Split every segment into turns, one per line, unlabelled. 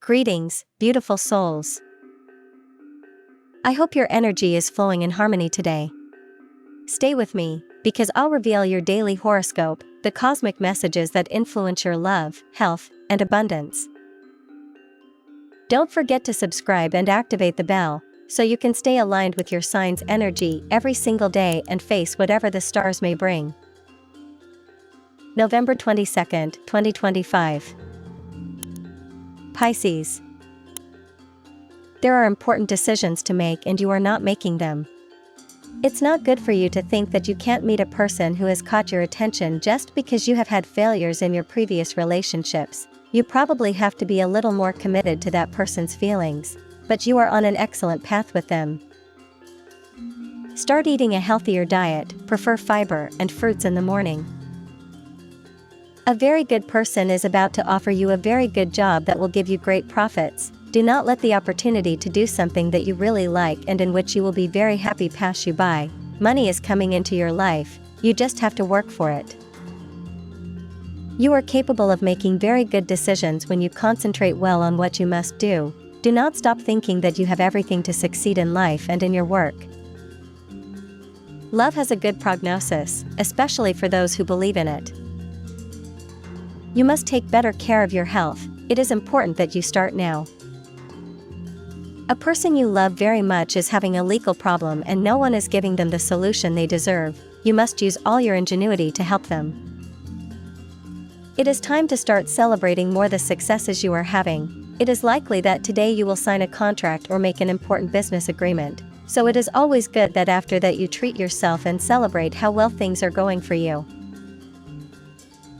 Greetings, beautiful souls. I hope your energy is flowing in harmony today. Stay with me, because I'll reveal your daily horoscope, the cosmic messages that influence your love, health, and abundance. Don't forget to subscribe and activate the bell, so you can stay aligned with your sign's energy every single day and face whatever the stars may bring. November 22nd, 2025. Pisces. There are important decisions to make and you are not making them. It's not good for you to think that you can't meet a person who has caught your attention just because you have had failures in your previous relationships. You probably have to be a little more committed to that person's feelings, but you are on an excellent path with them. Start eating a healthier diet, prefer fiber and fruits in the morning. A very good person is about to offer you a very good job that will give you great profits. Do not let the opportunity to do something that you really like and in which you will be very happy pass you by. Money is coming into your life, you just have to work for it. You are capable of making very good decisions when you concentrate well on what you must do. Do not stop thinking that you have everything to succeed in life and in your work. Love has a good prognosis, especially for those who believe in it. You must take better care of your health. It is important that you start now. A person you love very much is having a legal problem and no one is giving them the solution they deserve. You must use all your ingenuity to help them. It is time to start celebrating more the successes you are having. It is likely that today you will sign a contract or make an important business agreement. So it is always good that after that you treat yourself and celebrate how well things are going for you.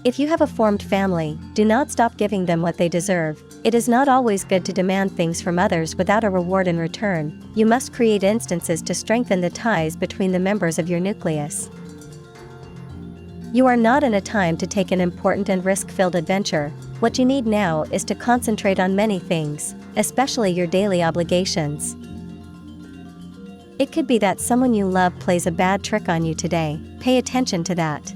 If you have a formed family, do not stop giving them what they deserve. It is not always good to demand things from others without a reward in return. You must create instances to strengthen the ties between the members of your nucleus. You are not in a time to take an important and risk-filled adventure. What you need now is to concentrate on many things, especially your daily obligations. It could be that someone you love plays a bad trick on you today. Pay attention to that.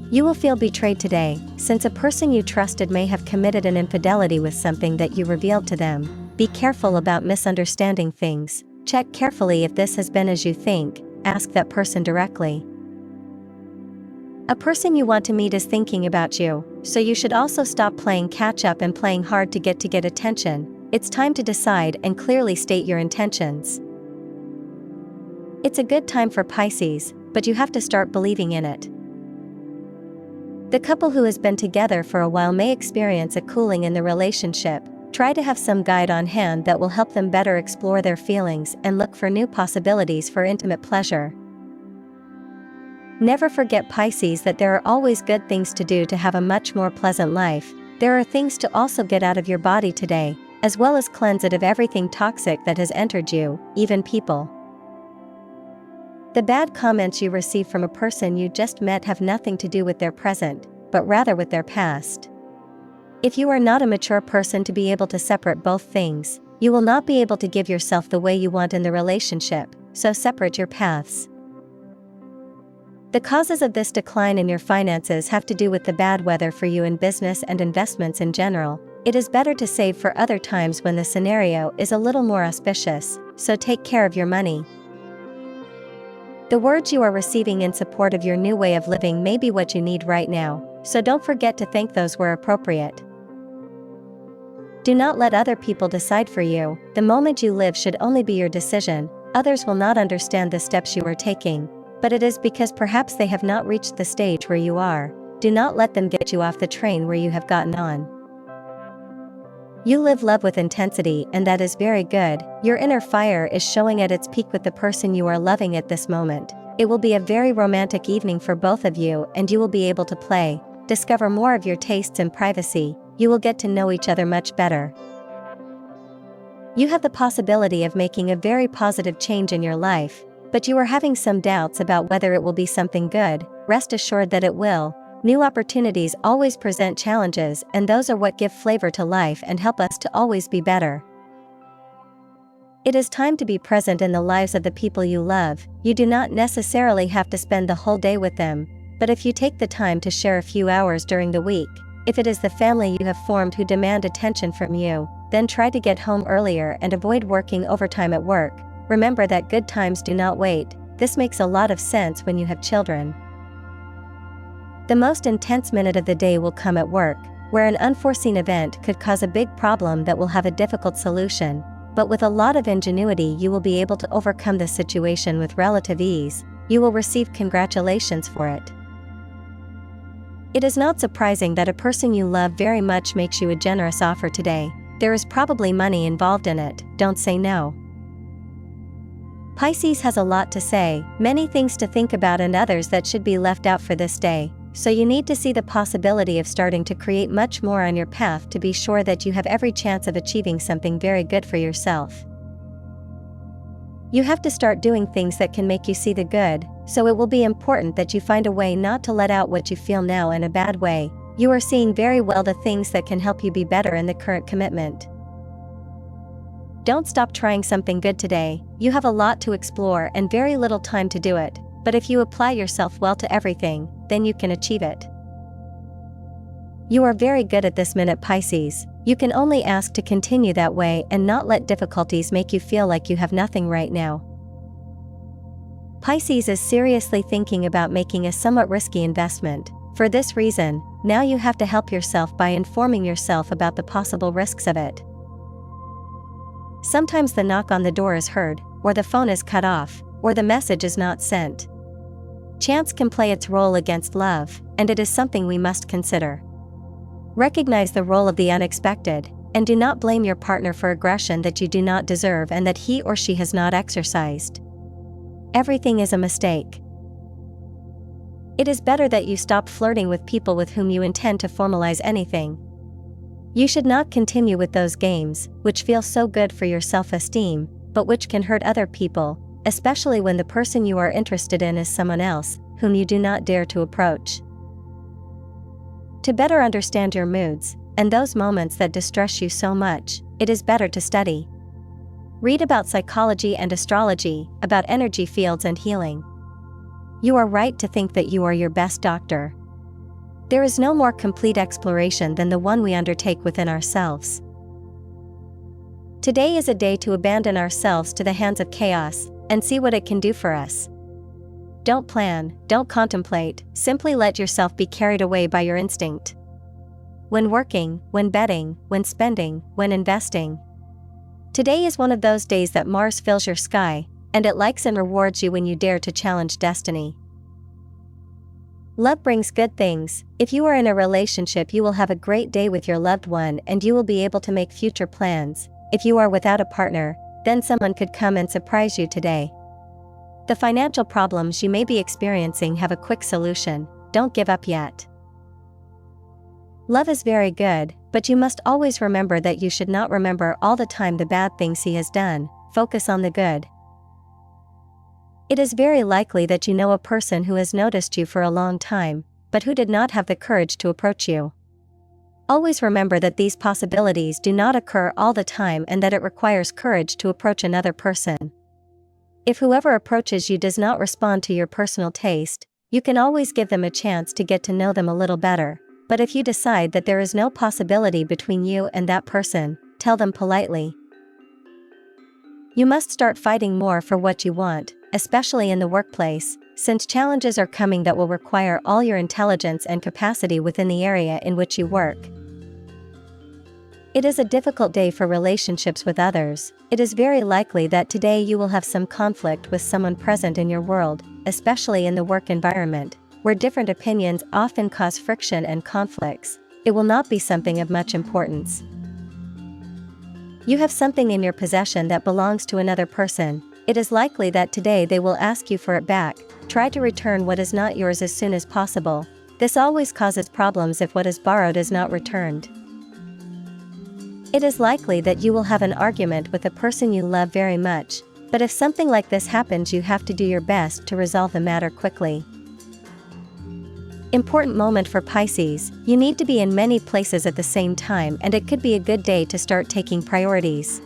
You will feel betrayed today, since a person you trusted may have committed an infidelity with something that you revealed to them. Be careful about misunderstanding things. Check carefully if this has been as you think. Ask that person directly. A person you want to meet is thinking about you, so you should also stop playing catch up and playing hard to get attention. It's time to decide and clearly state your intentions. It's a good time for Pisces, but you have to start believing in it. The couple who has been together for a while may experience a cooling in the relationship. Try to have some guide on hand that will help them better explore their feelings and look for new possibilities for intimate pleasure. Never forget, Pisces, that there are always good things to do to have a much more pleasant life. There are things to also get out of your body today, as well as cleanse it of everything toxic that has entered you, even people. The bad comments you receive from a person you just met have nothing to do with their present, but rather with their past. If you are not a mature person to be able to separate both things, you will not be able to give yourself the way you want in the relationship, so separate your paths. The causes of this decline in your finances have to do with the bad weather for you in business and investments in general. It is better to save for other times when the scenario is a little more auspicious, so take care of your money. The words you are receiving in support of your new way of living may be what you need right now, so don't forget to thank those where appropriate. Do not let other people decide for you. The moment you live should only be your decision. Others will not understand the steps you are taking, but it is because perhaps they have not reached the stage where you are. Do not let them get you off the train where you have gotten on. You live love with intensity, and that is very good. Your inner fire is showing at its peak with the person you are loving at this moment. It will be a very romantic evening for both of you, and you will be able to play, discover more of your tastes in privacy. You will get to know each other much better. You have the possibility of making a very positive change in your life, but you are having some doubts about whether it will be something good. Rest assured that it will. New opportunities always present challenges, and those are what give flavor to life and help us to always be better. It is time to be present in the lives of the people you love. You do not necessarily have to spend the whole day with them, but if you take the time to share a few hours during the week, If it is the family you have formed who demand attention from you, then try to get home earlier and avoid working overtime at work. Remember that good times do not wait. This makes a lot of sense when you have children. The most intense minute of the day will come at work, where an unforeseen event could cause a big problem that will have a difficult solution, but with a lot of ingenuity you will be able to overcome the situation with relative ease. You will receive congratulations for it. It is not surprising that a person you love very much makes you a generous offer today. There is probably money involved in it, don't say no. Pisces has a lot to say, many things to think about and others that should be left out for this day, so you need to see the possibility of starting to create much more on your path to be sure that you have every chance of achieving something very good for yourself. You have to start doing things that can make you see the good, so it will be important that you find a way not to let out what you feel now in a bad way. You are seeing very well the things that can help you be better in the current commitment. Don't stop trying something good today. You have a lot to explore and very little time to do it, but if you apply yourself well to everything, then you can achieve it. You are very good at this minute, Pisces. You can only ask to continue that way and not let difficulties make you feel like you have nothing right now. Pisces is seriously thinking about making a somewhat risky investment. For this reason, now you have to help yourself by informing yourself about the possible risks of it. Sometimes the knock on the door is heard, or the phone is cut off, or the message is not sent. Chance can play its role against love, and it is something we must consider. Recognize the role of the unexpected, and do not blame your partner for aggression that you do not deserve and that he or she has not exercised. Everything is a mistake. It is better that you stop flirting with people with whom you intend to formalize anything. You should not continue with those games, which feel so good for your self-esteem, but which can hurt other people, especially when the person you are interested in is someone else, whom you do not dare to approach. To better understand your moods, and those moments that distress you so much, it is better to study. Read about psychology and astrology, about energy fields and healing. You are right to think that you are your best doctor. There is no more complete exploration than the one we undertake within ourselves. Today is a day to abandon ourselves to the hands of chaos, and see what it can do for us. Don't plan, don't contemplate, simply let yourself be carried away by your instinct. When working, when betting, when spending, when investing. Today is one of those days that Mars fills your sky, and it likes and rewards you when you dare to challenge destiny. Love brings good things. If you are in a relationship, you will have a great day with your loved one and you will be able to make future plans. If you are without a partner, then someone could come and surprise you today. The financial problems you may be experiencing have a quick solution. Don't give up yet. Love is very good, but you must always remember that you should not remember all the time the bad things he has done. Focus on the good. It is very likely that you know a person who has noticed you for a long time, but who did not have the courage to approach you. Always remember that these possibilities do not occur all the time and that it requires courage to approach another person. If whoever approaches you does not respond to your personal taste, you can always give them a chance to get to know them a little better. But if you decide that there is no possibility between you and that person, tell them politely. You must start fighting more for what you want, especially in the workplace, since challenges are coming that will require all your intelligence and capacity within the area in which you work. It is a difficult day for relationships with others. It is very likely that today you will have some conflict with someone present in your world, especially in the work environment, where different opinions often cause friction and conflicts. It will not be something of much importance. You have something in your possession that belongs to another person. It is likely that today they will ask you for it back. Try to return what is not yours as soon as possible. This always causes problems if what is borrowed is not returned. It is likely that you will have an argument with a person you love very much, but if something like this happens, you have to do your best to resolve the matter quickly. Important moment for Pisces, you need to be in many places at the same time, and it could be a good day to start taking priorities.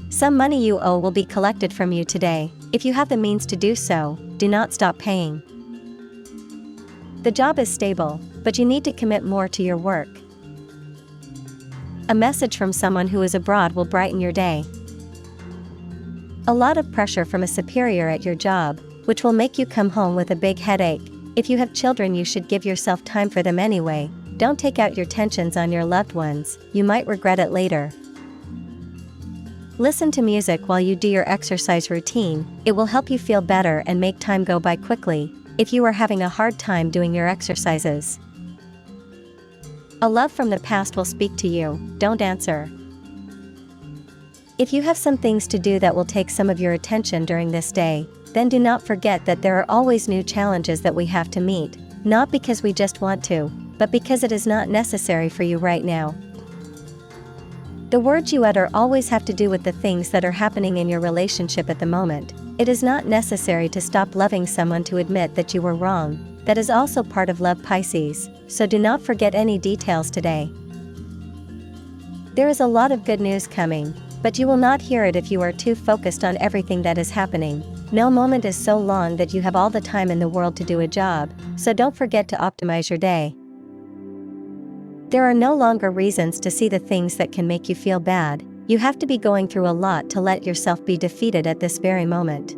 Some money you owe will be collected from you today. If you have the means to do so, do not stop paying. The job is stable, but you need to commit more to your work. A message from someone who is abroad will brighten your day. A lot of pressure from a superior at your job, which will make you come home with a big headache. If you have children, you should give yourself time for them anyway. Don't take out your tensions on your loved ones, you might regret it later. Listen to music while you do your exercise routine, it will help you feel better and make time go by quickly, if you are having a hard time doing your exercises. A love from the past will speak to you, don't answer. If you have some things to do that will take some of your attention during this day, then do not forget that there are always new challenges that we have to meet, not because we just want to, but because it is not necessary for you right now. The words you utter always have to do with the things that are happening in your relationship at the moment. It is not necessary to stop loving someone to admit that you were wrong. That is also part of love, Pisces, so do not forget any details today. There is a lot of good news coming, but you will not hear it if you are too focused on everything that is happening. No moment is so long that you have all the time in the world to do a job, so don't forget to optimize your day. There are no longer reasons to see the things that can make you feel bad. You have to be going through a lot to let yourself be defeated at this very moment.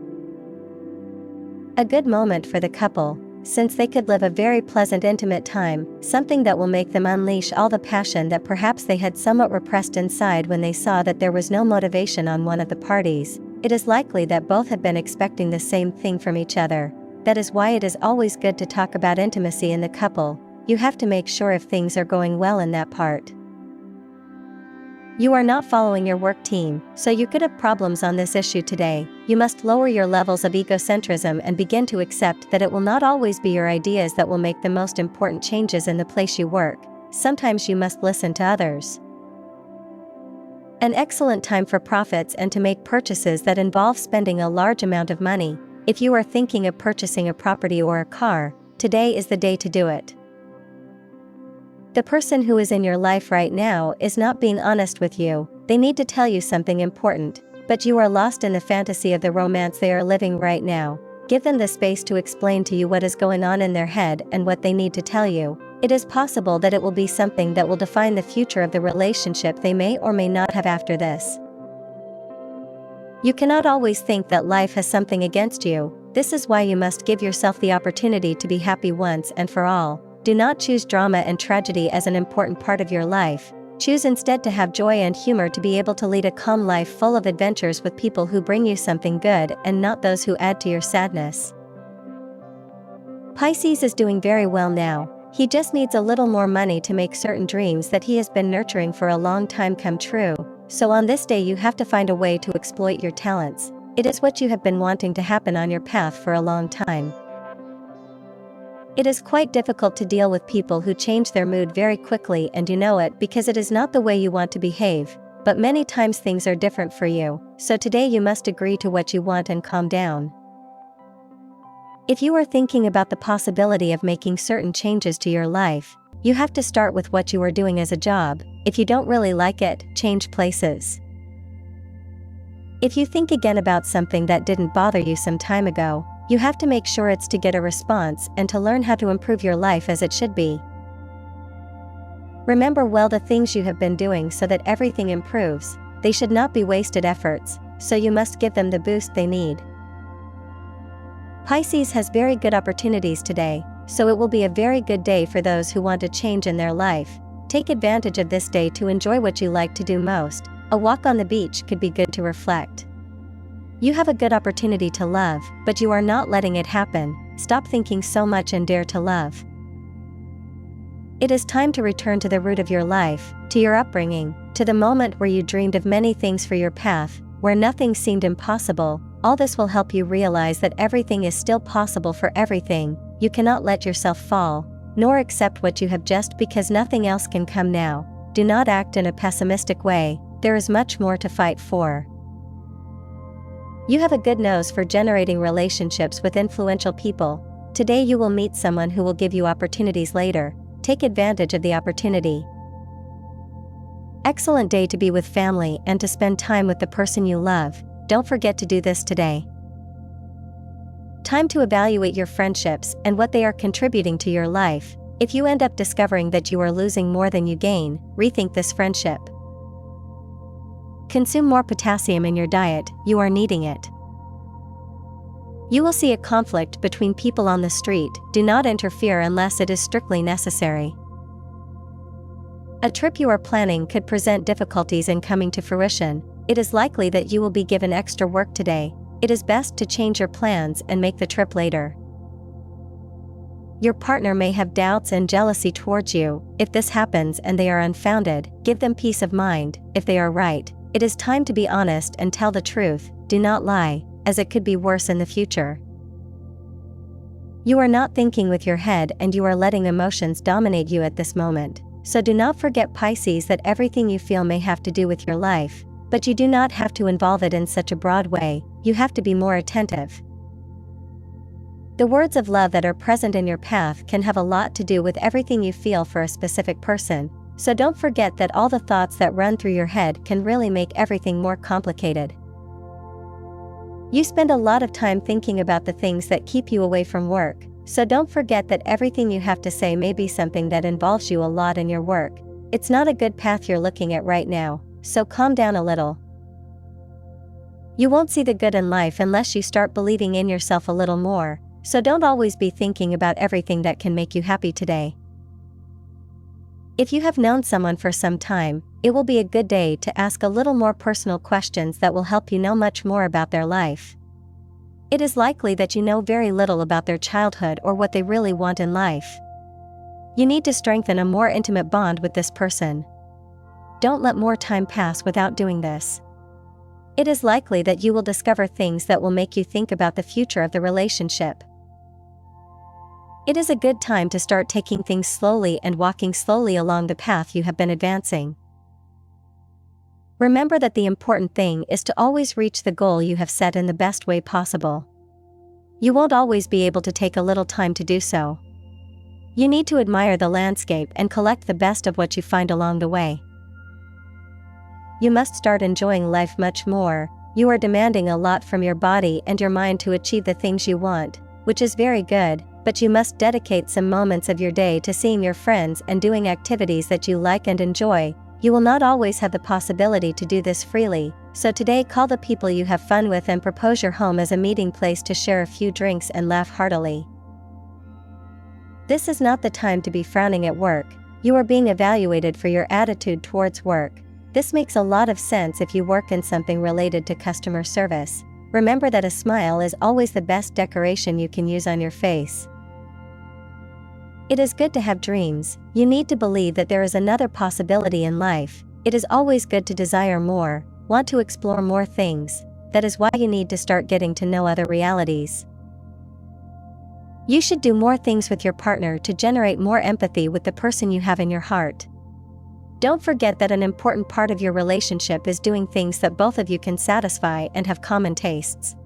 A good moment for the couple, since they could live a very pleasant intimate time, something that will make them unleash all the passion that perhaps they had somewhat repressed inside when they saw that there was no motivation on one of the parties. It is likely that both have been expecting the same thing from each other. That is why it is always good to talk about intimacy in the couple. You have to make sure if things are going well in that part. You are not following your work team, so you could have problems on this issue today. You must lower your levels of egocentrism and begin to accept that it will not always be your ideas that will make the most important changes in the place you work. Sometimes you must listen to others. An excellent time for profits and to make purchases that involve spending a large amount of money. If you are thinking of purchasing a property or a car, today is the day to do it. The person who is in your life right now is not being honest with you. They need to tell you something important, but you are lost in the fantasy of the romance they are living right now. Give them the space to explain to you what is going on in their head and what they need to tell you. It is possible that it will be something that will define the future of the relationship they may or may not have after this. You cannot always think that life has something against you. This is why you must give yourself the opportunity to be happy once and for all. Do not choose drama and tragedy as an important part of your life. Choose instead to have joy and humor, to be able to lead a calm life full of adventures with people who bring you something good and not those who add to your sadness. Pisces is doing very well now. He just needs a little more money to make certain dreams that he has been nurturing for a long time come true. So on this day you have to find a way to exploit your talents. It is what you have been wanting to happen on your path for a long time. It is quite difficult to deal with people who change their mood very quickly, and you know it because it is not the way you want to behave, but many times things are different for you, so today you must agree to what you want and calm down. If you are thinking about the possibility of making certain changes to your life, you have to start with what you are doing as a job. If you don't really like it, change places. If you think again about something that didn't bother you some time ago, you have to make sure it's to get a response and to learn how to improve your life as it should be. Remember well the things you have been doing so that everything improves. They should not be wasted efforts, so you must give them the boost they need. Pisces has very good opportunities today, so it will be a very good day for those who want a change in their life. Take advantage of this day to enjoy what you like to do most. A walk on the beach could be good to reflect. You have a good opportunity to love, but you are not letting it happen. Stop thinking so much and dare to love. It is time to return to the root of your life, to your upbringing, to the moment where you dreamed of many things for your path, where nothing seemed impossible. All this will help you realize that everything is still possible for everything. You cannot let yourself fall, nor accept what you have just because nothing else can come now. Do not act in a pessimistic way. There is much more to fight for. You have a good nose for generating relationships with influential people. Today you will meet someone who will give you opportunities later. Take advantage of the opportunity. Excellent day to be with family and to spend time with the person you love. Don't forget to do this today. Time to evaluate your friendships and what they are contributing to your life. If you end up discovering that you are losing more than you gain, rethink this friendship. Consume more potassium in your diet, you are needing it. You will see a conflict between people on the street, do not interfere unless it is strictly necessary. A trip you are planning could present difficulties in coming to fruition. It is likely that you will be given extra work today. It is best to change your plans and make the trip later. Your partner may have doubts and jealousy towards you. If this happens and they are unfounded, give them peace of mind. If they are right, it is time to be honest and tell the truth. Do not lie, as it could be worse in the future. You are not thinking with your head and you are letting emotions dominate you at this moment. So do not forget, Pisces, that everything you feel may have to do with your life, but you do not have to involve it in such a broad way. You have to be more attentive. The words of love that are present in your path can have a lot to do with everything you feel for a specific person, so don't forget that all the thoughts that run through your head can really make everything more complicated. You spend a lot of time thinking about the things that keep you away from work, so don't forget that everything you have to say may be something that involves you a lot in your work. It's not a good path you're looking at right now, so calm down a little. You won't see the good in life unless you start believing in yourself a little more, so don't always be thinking about everything that can make you happy today. If you have known someone for some time, it will be a good day to ask a little more personal questions that will help you know much more about their life. It is likely that you know very little about their childhood or what they really want in life. You need to strengthen a more intimate bond with this person. Don't let more time pass without doing this. It is likely that you will discover things that will make you think about the future of the relationship. It is a good time to start taking things slowly and walking slowly along the path you have been advancing. Remember that the important thing is to always reach the goal you have set in the best way possible. You won't always be able to take a little time to do so. You need to admire the landscape and collect the best of what you find along the way. You must start enjoying life much more. You are demanding a lot from your body and your mind to achieve the things you want, which is very good, but you must dedicate some moments of your day to seeing your friends and doing activities that you like and enjoy. You will not always have the possibility to do this freely, so today call the people you have fun with and propose your home as a meeting place to share a few drinks and laugh heartily. This is not the time to be frowning at work. You are being evaluated for your attitude towards work. This makes a lot of sense if you work in something related to customer service. Remember that a smile is always the best decoration you can use on your face. It is good to have dreams. You need to believe that there is another possibility in life. It is always good to desire more, want to explore more things. That is why you need to start getting to know other realities. You should do more things with your partner to generate more empathy with the person you have in your heart. Don't forget that an important part of your relationship is doing things that both of you can satisfy and have common tastes.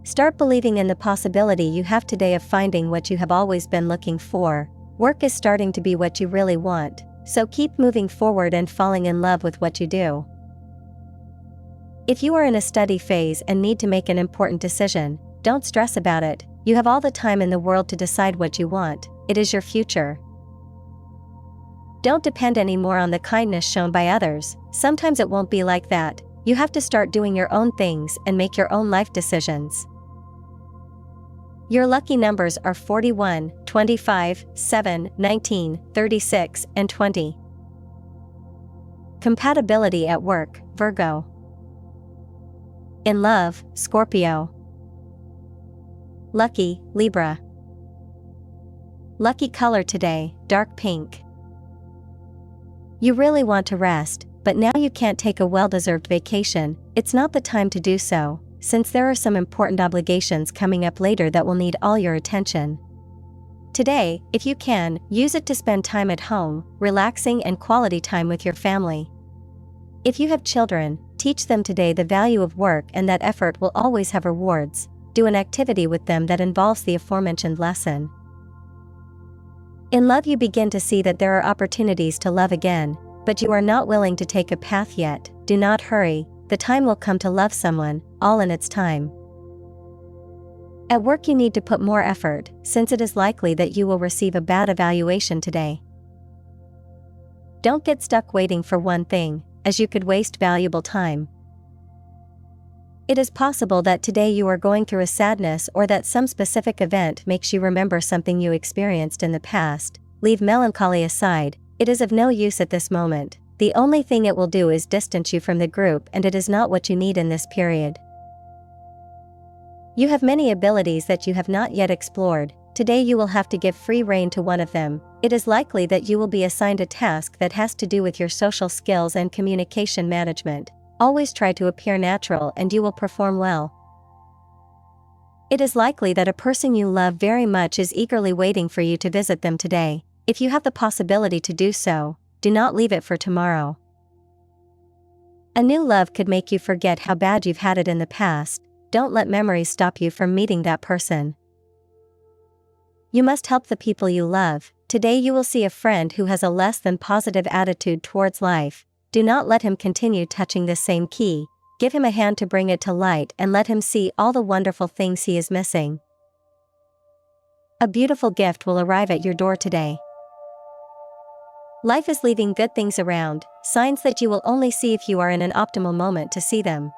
Start believing in the possibility you have today of finding what you have always been looking for. Work is starting to be what you really want, so keep moving forward and falling in love with what you do. If you are in a study phase and need to make an important decision, don't stress about it. You have all the time in the world to decide what you want. It is your future. Don't depend anymore on the kindness shown by others. Sometimes it won't be like that. You have to start doing your own things and make your own life decisions. Your lucky numbers are 41, 25, 7, 19, 36, and 20. Compatibility at work, Virgo. In love, Scorpio. Lucky, Libra. Lucky color today, dark pink. You really want to rest, but now you can't take a well-deserved vacation. It's not the time to do so, since there are some important obligations coming up later that will need all your attention. Today, if you can, use it to spend time at home, relaxing and quality time with your family. If you have children, teach them today the value of work and that effort will always have rewards. Do an activity with them that involves the aforementioned lesson. In love, you begin to see that there are opportunities to love again, but you are not willing to take a path yet. Do not hurry. The time will come to love someone, all in its time. At work you need to put more effort, since it is likely that you will receive a bad evaluation today. Don't get stuck waiting for one thing, as you could waste valuable time. It is possible that today you are going through a sadness or that some specific event makes you remember something you experienced in the past. Leave melancholy aside, it is of no use at this moment. The only thing it will do is distance you from the group, and it is not what you need in this period. You have many abilities that you have not yet explored. Today you will have to give free rein to one of them. It is likely that you will be assigned a task that has to do with your social skills and communication management. Always try to appear natural and you will perform well. It is likely that a person you love very much is eagerly waiting for you to visit them today. If you have the possibility to do so, do not leave it for tomorrow. A new love could make you forget how bad you've had it in the past. Don't let memories stop you from meeting that person. You must help the people you love. Today you will see a friend who has a less than positive attitude towards life. Do not let him continue touching the same key. Give him a hand to bring it to light and let him see all the wonderful things he is missing. A beautiful gift will arrive at your door today. Life is leaving good things around, signs that you will only see if you are in an optimal moment to see them.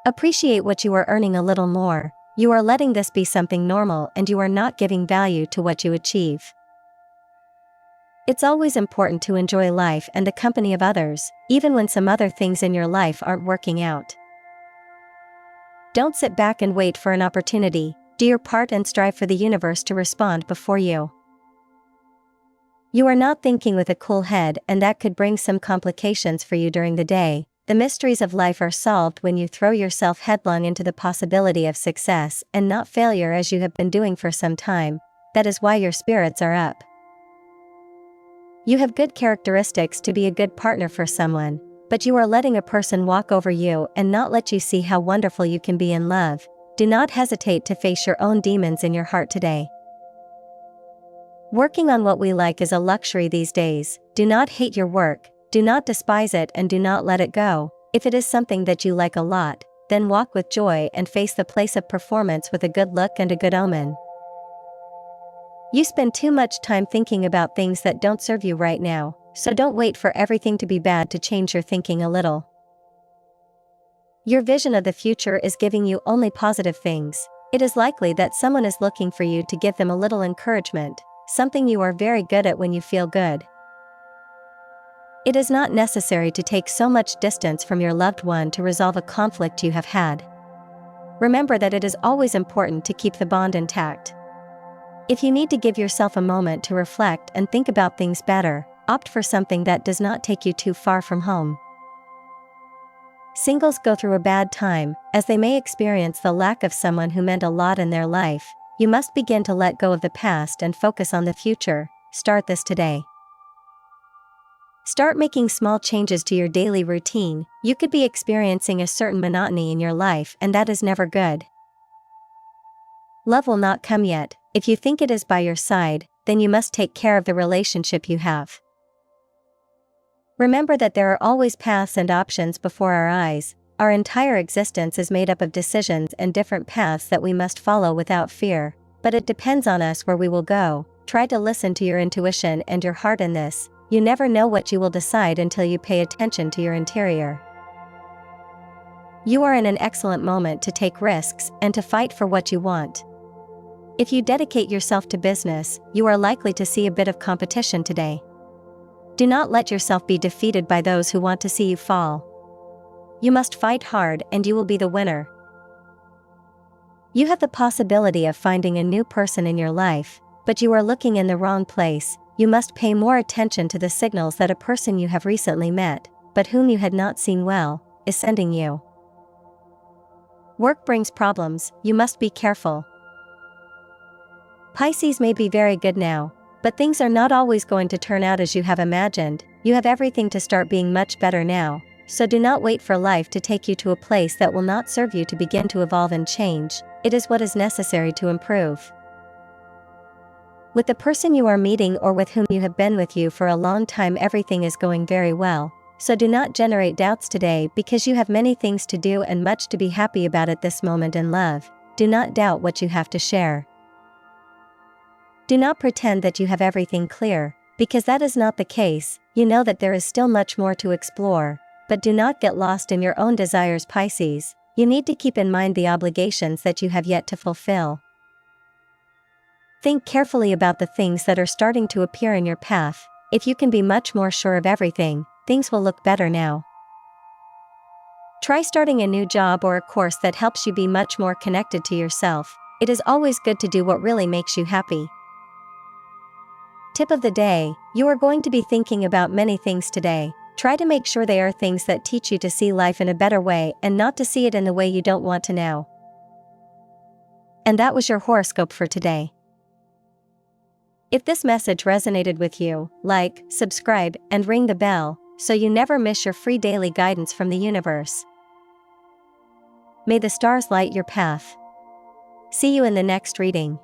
Appreciate what you are earning a little more. You are letting this be something normal and you are not giving value to what you achieve. It's always important to enjoy life and the company of others, even when some other things in your life aren't working out. Don't sit back and wait for an opportunity. Do your part and strive for the universe to respond before you. You are not thinking with a cool head, and that could bring some complications for you during the day. The mysteries of life are solved when you throw yourself headlong into the possibility of success and not failure, as you have been doing for some time. That is why your spirits are up. You have good characteristics to be a good partner for someone, but you are letting a person walk over you and not let you see how wonderful you can be in love. Do not hesitate to face your own demons in your heart today. Working on what we like is a luxury these days. Do not hate your work, do not despise it, and do not let it go. If it is something that you like a lot, then walk with joy and face the place of performance with a good look and a good omen. You spend too much time thinking about things that don't serve you right now, so don't wait for everything to be bad to change your thinking a little. Your vision of the future is giving you only positive things. It is likely that someone is looking for you to give them a little encouragement, something you are very good at when you feel good. It is not necessary to take so much distance from your loved one to resolve a conflict you have had. Remember that it is always important to keep the bond intact. If you need to give yourself a moment to reflect and think about things better, opt for something that does not take you too far from home. Singles go through a bad time, as they may experience the lack of someone who meant a lot in their life. You must begin to let go of the past and focus on the future. Start this today. Start making small changes to your daily routine. You could be experiencing a certain monotony in your life, and that is never good. Love will not come yet. If you think it is by your side, then you must take care of the relationship you have. Remember that there are always paths and options before our eyes. Our entire existence is made up of decisions and different paths that we must follow without fear, but it depends on us where we will go. Try to listen to your intuition and your heart in this. You never know what you will decide until you pay attention to your interior. You are in an excellent moment to take risks and to fight for what you want. If you dedicate yourself to business, you are likely to see a bit of competition today. Do not let yourself be defeated by those who want to see you fall. You must fight hard and you will be the winner. You have the possibility of finding a new person in your life, but you are looking in the wrong place. You must pay more attention to the signals that a person you have recently met, but whom you had not seen well, is sending you. Work brings problems, you must be careful. Pisces may be very good now, but things are not always going to turn out as you have imagined. You have everything to start being much better now, so do not wait for life to take you to a place that will not serve you to begin to evolve and change. It is what is necessary to improve. With the person you are meeting or with whom you have been with you for a long time, everything is going very well, so do not generate doubts today because you have many things to do and much to be happy about at this moment in love. do not doubt what you have to share. Do not pretend that you have everything clear, because that is not the case. You know that there is still much more to explore, but do not get lost in your own desires, Pisces. You need to keep in mind the obligations that you have yet to fulfill. Think carefully about the things that are starting to appear in your path. If you can be much more sure of everything, things will look better now. Try starting a new job or a course that helps you be much more connected to yourself. It is always good to do what really makes you happy. Tip of the day: you are going to be thinking about many things today. Try to make sure they are things that teach you to see life in a better way and not to see it in the way you don't want to now. And that was your horoscope for today. If this message resonated with you, like, subscribe, and ring the bell, so you never miss your free daily guidance from the universe. May the stars light your path. See you in the next reading.